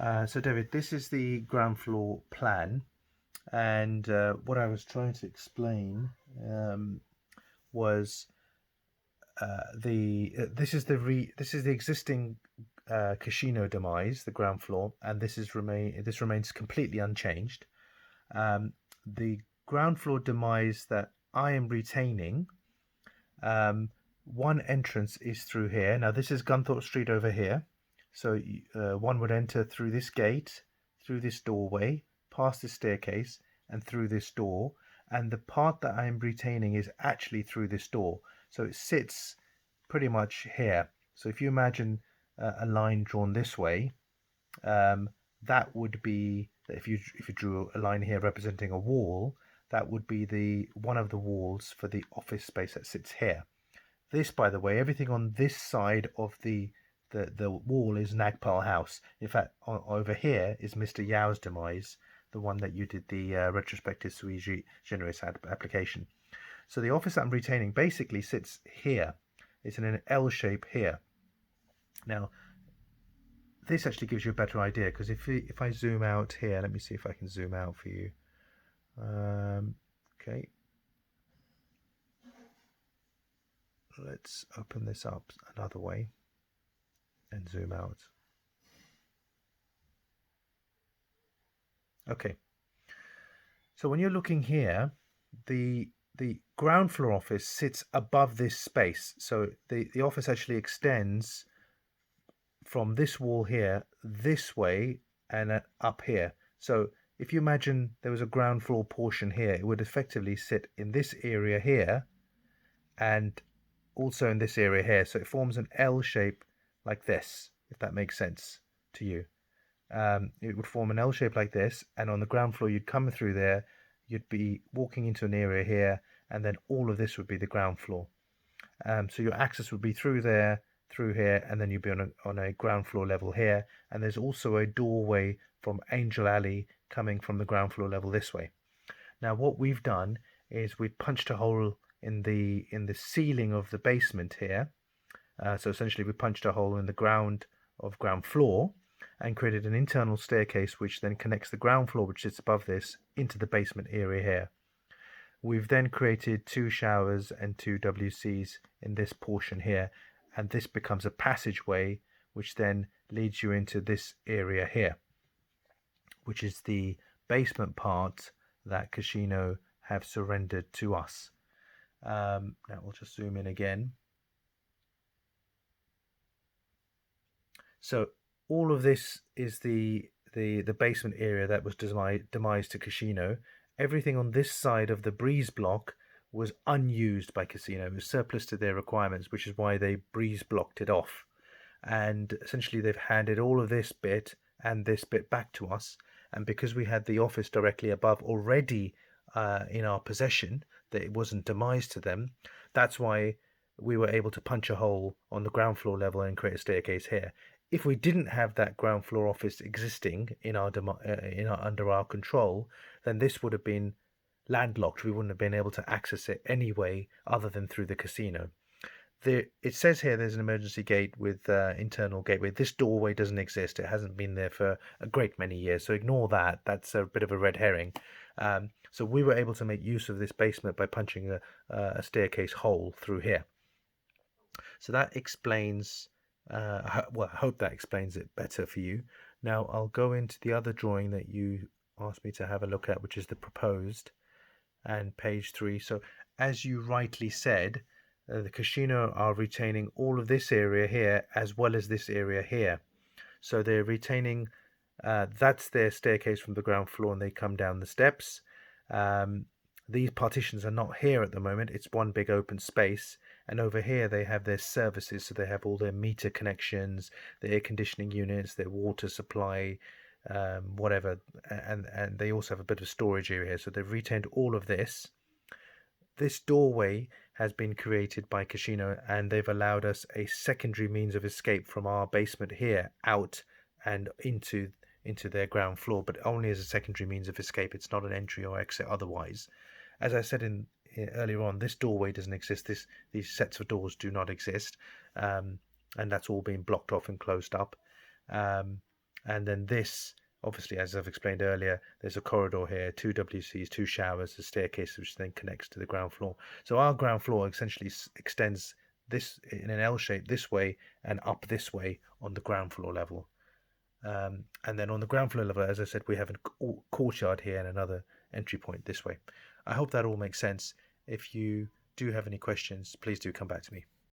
So David, this is the ground floor plan, and what I was trying to explain was the this is the existing casino demise, the ground floor, and this remains completely unchanged. Um, the ground floor demise that I am retaining, um, one entrance is through here. Now this is Gunthorpe Street over here. So one would enter through this gate, through this doorway, past this staircase, and through this door. And the part that I'm retaining is actually through this door. So it sits pretty much here. So if you imagine a line drawn this way, um, that would be if you drew a line here representing a wall, that would be the one of the walls for the office space that sits here. This, by the way, everything on this side of the wall is Nagpal House. In fact, over here is Mr. Yao's demise, the one that you did the retrospective sui generis application. So the office that I'm retaining basically sits here. It's in an L shape here. Now, this actually gives you a better idea because if I zoom out here, let me see if I can zoom out for you. Okay, let's open this up another way and zoom out. Okay, so when you're looking here, the ground floor office sits above this space. So the office actually extends from this wall here this way and up here. So if you imagine there was a ground floor portion here, it would effectively sit in this area here and also in this area here. So it forms an L shape like this, if that makes sense to you. It would form an L shape like this, and on the ground floor, you'd come through there, you'd be walking into an area here, and then all of this would be the ground floor. So your access would be through there, through here, and then you'd be on a ground floor level here. And there's also a doorway from Angel Alley coming from the ground floor level this way. Now, what we've done is we've punched a hole in the ceiling of the basement here. So essentially, we punched a hole in the ground floor and created an internal staircase which then connects the ground floor, which sits above this, into the basement area here. We've then created two showers and two WCs in this portion here, and this becomes a passageway which then leads you into this area here, which is the basement part that Casino have surrendered to us. Now we'll just zoom in again. So all of this is the basement area that was demised to Casino. Everything on this side of the breeze block was unused by Casino. It was surplus to their requirements, which is why they breeze blocked it off. And essentially, they've handed all of this bit and this bit back to us. And because we had the office directly above already in our possession, that it wasn't demised to them, that's why we were able to punch a hole on the ground floor level and create a staircase here. If we didn't have that ground floor office existing under our control, then this would have been landlocked. We wouldn't have been able to access it anyway, other than through the casino. It says here there's an emergency gate with internal gateway. This doorway doesn't exist. It hasn't been there for a great many years, so ignore that. That's a bit of a red herring. So we were able to make use of this basement by punching a staircase hole through here. So that explains, well, I hope that explains it better for you. Now I'll go into the other drawing that you asked me to have a look at, which is the proposed, and page 3. So as you rightly said, the casino are retaining all of this area here as well as this area here. So they're retaining, that's their staircase from the ground floor, and they come down the steps. These partitions are not here at the moment. It's one big open space. And over here they have their services. So they have all their meter connections, their air conditioning units, their water supply, whatever. And they also have a bit of storage area here. So they've retained all of this. This doorway has been created by Casino, and they've allowed us a secondary means of escape from our basement here out and into their ground floor, but only as a secondary means of escape. It's not an entry or exit otherwise. As I said earlier on, this doorway doesn't exist. These sets of doors do not exist, and that's all been blocked off and closed up. And then this, obviously, as I've explained earlier, there's a corridor here, two WCs, two showers, a staircase, which then connects to the ground floor. So our ground floor essentially extends this in an L shape this way and up this way on the ground floor level. And then on the ground floor level, as I said, we have a courtyard here and another entry point this way. I hope that all makes sense. If you do have any questions, please do come back to me.